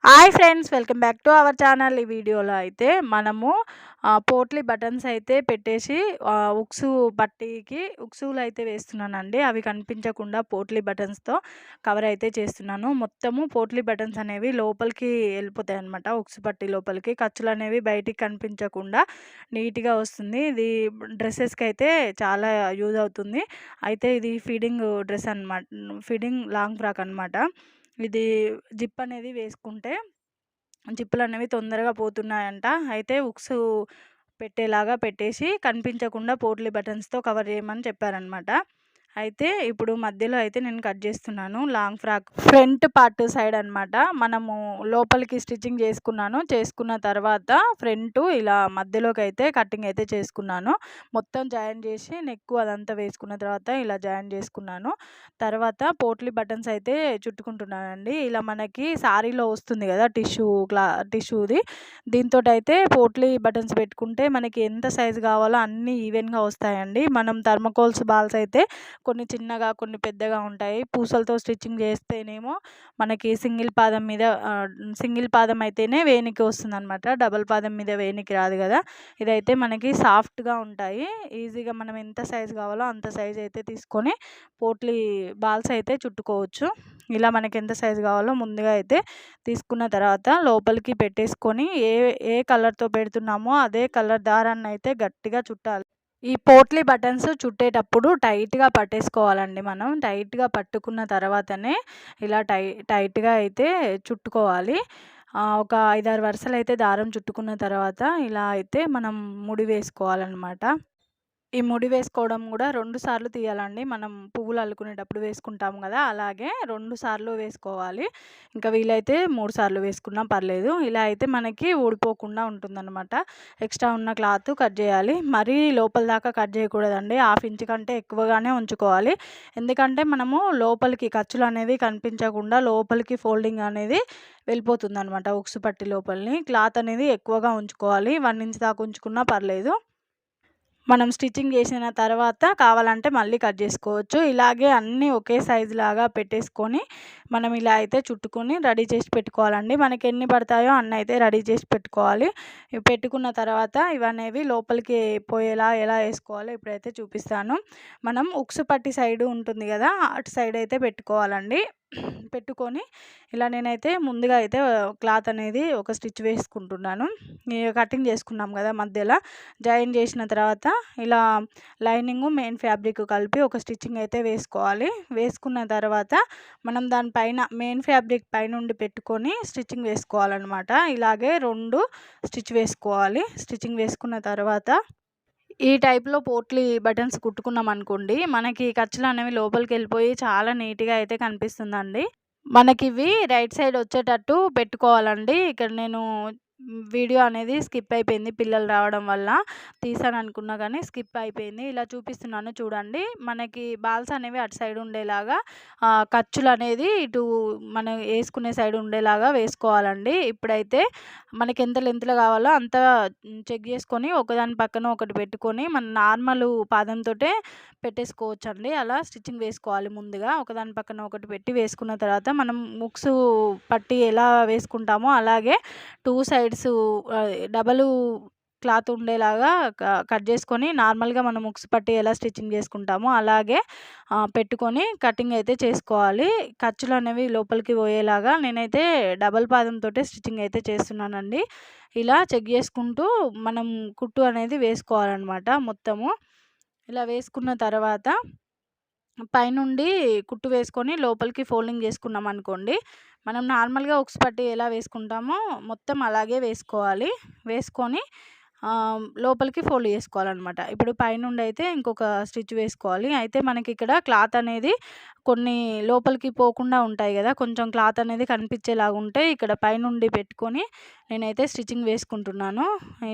Hi friends, welcome back to our channel. ఈ వీడియోలో అయితే మనము పోట్లీ బటన్స్ అయితే పెట్టేసి ఉక్సు పట్టీకి ఉక్సులు అయితే వేస్తున్నానండి. అవి కనిపించకుండా పోట్లీ బటన్స్తో కవర్ అయితే చేస్తున్నాను. మొత్తము పోట్లీ బటన్స్ అనేవి లోపలికి వెళ్ళిపోతాయి అనమాట. ఉక్సు పట్టీ లోపలికి ఖర్చులు అనేవి బయటికి కనిపించకుండా నీట్గా వస్తుంది. ఇది డ్రెస్సెస్కి అయితే చాలా యూజ్ అవుతుంది. అయితే ఇది ఫీడింగ్ డ్రెస్ అనమాట, ఫీడింగ్ లాంగ్ ఫ్రాక్ అనమాట. ఇది జిప్ అనేది వేసుకుంటే జిప్పులు అనేవి తొందరగా పోతున్నాయంట. అయితే ఉక్స్ పెట్టేలాగా పెట్టేసి కనిపించకుండా పోట్లీ బటన్స్తో కవర్ చేయమని చెప్పారనమాట. అయితే ఇప్పుడు మధ్యలో అయితే నేను కట్ చేస్తున్నాను. Long frock front part side అనమాట. మనము లోపలికి స్టిచ్చింగ్ చేసుకున్న తర్వాత ఫ్రంట్ ఇలా మధ్యలోకి అయితే కటింగ్ అయితే చేసుకున్నాను. మొత్తం జాయిన్ చేసి నెక్ అదంతా వేసుకున్న తర్వాత ఇలా జాయిన్ చేసుకున్నాను. తర్వాత పోట్లీ బటన్స్ అయితే చుట్టుకుంటున్నానండి. ఇలా మనకి సారీలో వస్తుంది కదా టిష్యూది, దీంతో అయితే పోట్లీ బటన్స్ పెట్టుకుంటే మనకి ఎంత సైజు కావాలో అన్నీ ఈవెన్గా వస్తాయండి. మనం థర్మకోల్స్ బాల్స్ అయితే కొన్ని చిన్నగా కొన్ని పెద్దగా ఉంటాయి. పూసలతో స్టిచ్చింగ్ చేస్తేనేమో మనకి సింగిల్ పాదం అయితేనే వేనికి వస్తుందన్నమాట. డబుల్ పాదం మీద వేనికి రాదు కదా. ఇదైతే మనకి సాఫ్ట్గా ఉంటాయి. ఈజీగా మనం ఎంత సైజు కావాలో అంత సైజు అయితే తీసుకొని పోట్లీ బాల్స్ అయితే చుట్టుకోవచ్చు. ఇలా మనకి ఎంత సైజు కావాలో ముందుగా అయితే తీసుకున్న తర్వాత లోపలికి పెట్టేసుకొని ఏ కలర్తో పెడుతున్నామో అదే కలర్ దారాన్ని అయితే గట్టిగా చుట్టాలి. ఈ పోట్లీ బటన్స్ చుట్టేటప్పుడు టైట్గా పట్టేసుకోవాలండి. మనం టైట్గా పట్టుకున్న తర్వాతనే ఇలా టైట్గా అయితే చుట్టుకోవాలి. ఒక 5, 6 వరుసలు అయితే దారం చుట్టుకున్న తర్వాత ఇలా అయితే మనం ముడి వేసుకోవాలన్నమాట. ఈ ముడి వేసుకోవడం కూడా 2 సార్లు తీయాలండి. మనం పువ్వులు అల్లుకునేటప్పుడు వేసుకుంటాం కదా, అలాగే 2 సార్లు వేసుకోవాలి. ఇంకా వీలైతే 3 సార్లు వేసుకున్నా పర్లేదు. ఇలా అయితే మనకి ఊడిపోకుండా ఉంటుందన్నమాట. ఎక్స్ట్రా ఉన్న క్లాత్ కట్ చేయాలి. మరీ లోపల దాకా కట్ చేయకూడదండి. 1/2 ఇంచ్ కంటే ఎక్కువగానే ఉంచుకోవాలి. ఎందుకంటే మనము లోపలికి ఖర్చులు అనేవి కనిపించకుండా లోపలికి ఫోల్డింగ్ అనేది వెళ్ళిపోతుందన్నమాట. ఉక్సు పట్టి లోపలిని క్లాత్ అనేది ఎక్కువగా ఉంచుకోవాలి. 1 ఇంచ్ దాకా ఉంచుకున్నా పర్లేదు. మనం స్టిచ్చింగ్ చేసిన తర్వాత కావాలంటే మళ్ళీ కట్ చేసుకోవచ్చు. ఇలాగే అన్నీ ఒకే సైజు లాగా పెట్టేసుకొని మనం ఇలా అయితే చుట్టుకొని రెడీ చేసి పెట్టుకోవాలండి. మనకి ఎన్ని పడతాయో అన్నీ అయితే రెడీ చేసి పెట్టుకోవాలి. పెట్టుకున్న తర్వాత ఇవనేవి లోపలికి పోయేలా ఎలా వేసుకోవాలో ఇప్పుడైతే చూపిస్తాను. మనం ఉక్సు పట్టి సైడు ఉంటుంది కదా, అటు సైడ్ అయితే పెట్టుకోవాలండి. పెట్టుకొని ఇలా నేనైతే ముందుగా అయితే క్లాత్ అనేది ఒక స్టిచ్ వేసుకుంటున్నాను. కటింగ్ చేసుకున్నాం కదా, మధ్యలో జాయిన్ చేసిన తర్వాత ఇలా లైనింగ్ మెయిన్ ఫ్యాబ్రిక్ కలిపి ఒక స్టిచ్చింగ్ అయితే వేసుకోవాలి. వేసుకున్న తర్వాత మనం దానిపైన మెయిన్ ఫ్యాబ్రిక్ పైనుండి పెట్టుకొని స్టిచ్చింగ్ వేసుకోవాలన్నమాట. ఇలాగే 2 స్టిచ్ వేసుకోవాలి. స్టిచ్చింగ్ వేసుకున్న తర్వాత ఈ టైప్లో పోట్లీ బటన్స్ కుట్టుకున్నాం అనుకోండి, మనకి ఖర్చులు అనేవి లోపలికి వెళ్ళిపోయి చాలా నీట్గా అయితే కనిపిస్తుందండి. మనకివి రైట్ సైడ్ వచ్చేటట్టు పెట్టుకోవాలండి. ఇక్కడ నేను వీడియో అనేది స్కిప్ అయిపోయింది పిల్లలు రావడం వల్ల. తీసాననుకున్నా కానీ స్కిప్ అయిపోయింది. ఇలా చూపిస్తున్నాను చూడండి. మనకి బాల్స్ అనేవి అటు సైడ్ ఉండేలాగా, ఖర్చులు అనేది ఇటు మనం వేసుకునే సైడ్ ఉండేలాగా వేసుకోవాలండి. ఇప్పుడైతే మనకి ఎంత లెంత్లో కావాలో అంత చెక్ చేసుకొని ఒకదాని పక్కన ఒకటి పెట్టుకొని మన నార్మల్ పాదంతోటే పెట్టేసుకోవచ్చండి. అలా స్టిచ్చింగ్ వేసుకోవాలి. ముందుగా ఒకదాని పక్కన ఒకటి పెట్టి వేసుకున్న తర్వాత మనం ముక్సు పట్టి ఎలా వేసుకుంటామో అలాగే 2 సైడ్స్ డబలు క్లాత్ ఉండేలాగా కట్ చేసుకొని నార్మల్గా మనం ముక్సు పట్టి ఎలా స్టిచ్చింగ్ చేసుకుంటామో అలాగే పెట్టుకొని కటింగ్ అయితే చేసుకోవాలి. ఖర్చులు అనేవి లోపలికి పోయేలాగా నేనైతే డబల్ పాదంతో స్టిచ్చింగ్ అయితే చేస్తున్నానండి. ఇలా చెక్ చేసుకుంటూ మనం కుట్టు అనేది వేసుకోవాలన్నమాట. మొత్తము ఇలా వేసుకున్న తర్వాత పైనుండి కుట్టు వేసుకొని లోపలికి ఫోల్డింగ్ చేసుకున్నాం అనుకోండి, మనం నార్మల్గా ఉక్స్ పట్టి ఎలా వేసుకుంటామో మొత్తం అలాగే వేసుకోవాలి. వేసుకొని లోపలికి ఫోల్డ్ చేసుకోవాలన్నమాట. ఇప్పుడు పైనుండి అయితే ఇంకొక స్టిచ్ వేసుకోవాలి. అయితే మనకి ఇక్కడ క్లాత్ అనేది కొన్ని లోపలికి పోకుండా ఉంటాయి కదా, కొంచెం క్లాత్ అనేది కనిపించేలాగా ఉంటే ఇక్కడ పైనుండి పెట్టుకొని నేనైతే స్టిచ్చింగ్ వేసుకుంటున్నాను.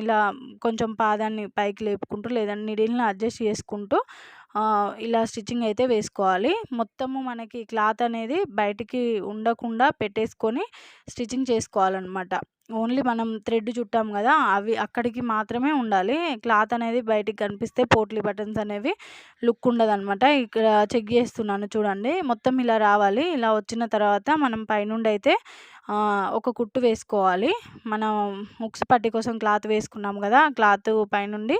ఇలా కొంచెం పాదాన్ని పైకి లేపుకుంటూ లేదంటే నీడిల్ని అడ్జస్ట్ చేసుకుంటూ ఇలా స్టిచ్చింగ్ అయితే వేసుకోవాలి. మొత్తము మనకి క్లాత్ అనేది బయటికి ఉండకుండా పెట్టేసుకొని స్టిచ్చింగ్ చేసుకోవాలన్నమాట. ఓన్లీ మనం థ్రెడ్ చుట్టాం కదా, అవి అక్కడికి మాత్రమే ఉండాలి. క్లాత్ అనేది బయటికి కనిపిస్తే పోట్లీ బటన్స్ అనేవి లుక్ ఉండదన్నమాట. ఇక్కడ చెక్ చేస్తున్నాను చూడండి. మొత్తం ఇలా రావాలి. ఇలా వచ్చిన తర్వాత మనం పైనుండి అయితే ఒక కుట్టు వేసుకోవాలి. మనం ఉక్స్ పట్టీ కోసం క్లాత్ వేసుకున్నాం కదా, ఆ క్లాత్ పైనుండి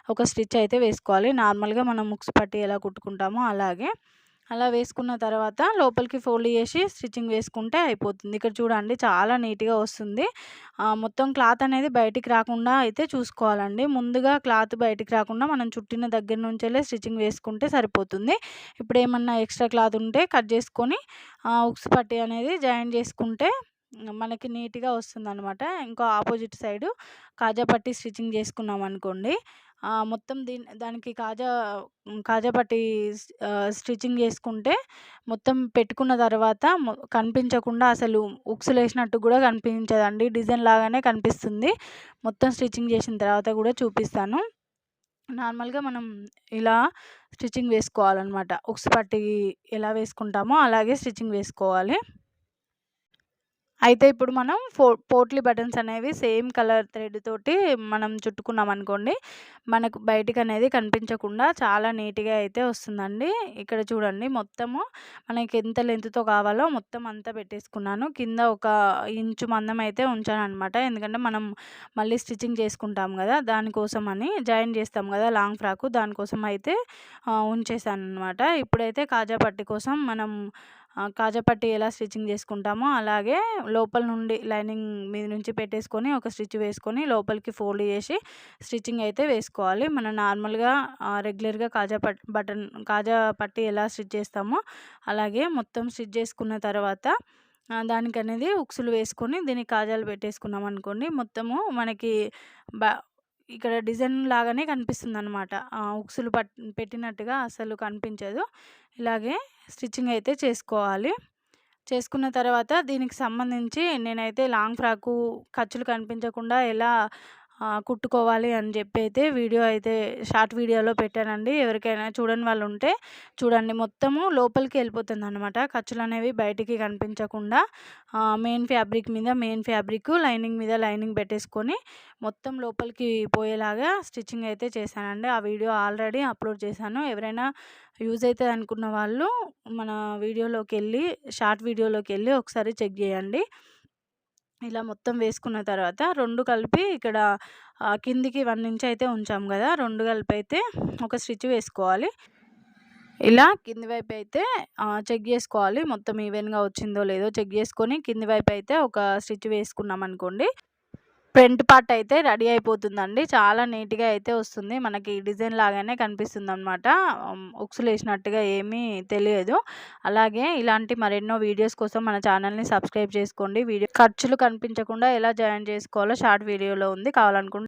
ఒక స్టిచ్ అయితే వేసుకోవాలి. నార్మల్గా మనం ఉక్స్ పట్టీ ఎలా కుట్టుకుంటామో అలాగే. అలా వేసుకున్న తర్వాత లోపలికి ఫోల్డ్ చేసి స్టిచ్చింగ్ వేసుకుంటే అయిపోతుంది. ఇక్కడ చూడండి చాలా నీట్‌గా వస్తుంది. మొత్తం క్లాత్ అనేది బయటికి రాకుండా అయితే చూసుకోవాలండి. ముందుగా క్లాత్ బయటికి రాకుండా మనం చుట్టిన దగ్గర నుంచెల్లే స్టిచ్చింగ్ వేసుకుంటే సరిపోతుంది. ఇప్పుడు ఏమన్నా ఎక్స్ట్రా క్లాత్ ఉంటే కట్ చేసుకొని ఉక్స్ పట్టీ అనేది జాయిన్ చేసుకుంటే మనకి నీట్‌గా వస్తుందనమాట. ఇంకో ఆపోజిట్ సైడు కాజా పట్టీ స్టిచ్చింగ్ చేసుకున్నామనుకోండి, మొత్తం దానికి కాజా పట్టీ స్టిచ్చింగ్ చేసుకుంటే మొత్తం పెట్టుకున్న తర్వాత కనిపించకుండా అసలు ఉక్సులేసినట్టు కూడా కనిపించదండి. డిజైన్ లాగానే కనిపిస్తుంది. మొత్తం స్టిచ్చింగ్ చేసిన తర్వాత కూడా చూపిస్తాను. నార్మల్‌గా మనం ఇలా స్టిచ్చింగ్ వేసుకోవాలనమాట. ఉక్స్ పట్టీ ఎలా వేసుకుంటామో అలాగే స్టిచ్చింగ్ వేసుకోవాలి. అయితే ఇప్పుడు మనం పోట్లీ బటన్స్ అనేవి సేమ్ కలర్ థ్రెడ్ తోటి మనం చుట్టుకున్నామనుకోండి, మనకు బయటికనేది కనిపించకుండా చాలా నీట్‌గా అయితే వస్తుందండి. ఇక్కడ చూడండి మొత్తము మనకి ఎంత లెంగ్త్‌తో కావాలో మొత్తం అంతా పెట్టేసుకున్నాను. కింద ఒక ఇంచు మందం అయితే ఉంచాననమాట. ఎందుకంటే మనం మళ్ళీ స్టిచ్చింగ్ చేసుకుంటాం గదా, దానికోసమని జాయిన్ చేస్తాం గదా లాంగ్ ఫ్రాకు, దానికోసం అయితే ఉంచేసాననమాట. ఇప్పుడైతే కాజా పట్టీ కోసం మనం కాజా పట్టీ ఎలా స్టిచ్చింగ్ చేసుకుంటామో అలాగే లోపల నుండి లైనింగ్ మీద నుంచి పెట్టేసుకొని ఒక స్టిచ్ వేసుకొని లోపలికి ఫోల్డ్ చేసి స్టిచ్చింగ్ అయితే వేసుకోవాలి. మనం నార్మల్‌గా రెగ్యులర్‌గా కాజా పట్టీ ఎలా స్టిచ్ చేస్తామో అలాగే మొత్తం స్టిచ్ చేసుకున్న తర్వాత దానికనేది ఉక్సులు వేసుకొని దీనికి కాజాలు పెట్టేసుకున్నామనుకోండి, మొత్తము మనకి బ ఇక్కడ డిజైన్ లాగానే కనిపిస్తుందనమాట. ఉక్సులు పెట్టినట్టుగా అస్సలు కనిపించదు. ఇలాగే స్టిచ్చింగ్ అయితే చేసుకోవాలి. చేసుకున్న తర్వాత దీనికి సంబంధించి నేనైతే లాంగ్ ఫ్రాకు ఖర్చులు కనిపించకుండా ఎలా కుట్టుకోవాలి అని చెప్పి అయితే వీడియో అయితే షార్ట్ వీడియోలో పెట్టానండి. ఎవరికైనా చూడని వాళ్ళు ఉంటే చూడండి. మొత్తము లోపలికి వెళ్ళిపోతుందనమాట. ఖర్చులు అనేవి బయటికి కనిపించకుండా మెయిన్ ఫ్యాబ్రిక్, లైనింగ్ మీద లైనింగ్ పెట్టేసుకొని మొత్తం లోపలికి పోయేలాగా స్టిచ్చింగ్ అయితే చేశానండి. ఆ వీడియో ఆల్రెడీ అప్లోడ్ చేశాను. ఎవరైనా యూజ్ అవుతుంది అనుకున్న వాళ్ళు మన షార్ట్ వీడియోలోకి వెళ్ళి ఒకసారి చెక్ చేయండి. ఇలా మొత్తం వేసుకున్న తర్వాత 2 కలిపి ఇక్కడ కిందికి 1 ఇంచ్ అయితే ఉంచాం కదా, 2 కలిపి అయితే ఒక స్టిచ్ వేసుకోవాలి. ఇలా కింది వైపు అయితే చెక్ చేసుకోవాలి. మొత్తం ఈవెన్‌గా వచ్చిందో లేదో చెక్ చేసుకొని కింది వైపు అయితే ఒక స్టిచ్ వేసుకున్నామనుకోండి, ఫ్రంట్ పార్ట్ అయితే రెడీ అయిపోతుందండి. చాలా నీట్‌గా అయితే వస్తుంది. మనకి డిజైన్ లాగానే కనిపిస్తుందనమాట. ఉక్సులేసినట్టుగా ఏమీ తెలియదు. అలాగే ఇలాంటి మరెన్నో వీడియోస్ కోసం మన ఛానల్‌ని సబ్స్క్రైబ్ చేసుకోండి. ఖర్చులు కనిపించకుండా ఎలా జాయిన్ చేసుకోవాలో షార్ట్ వీడియోలో ఉంది. కావాలనుకుంటే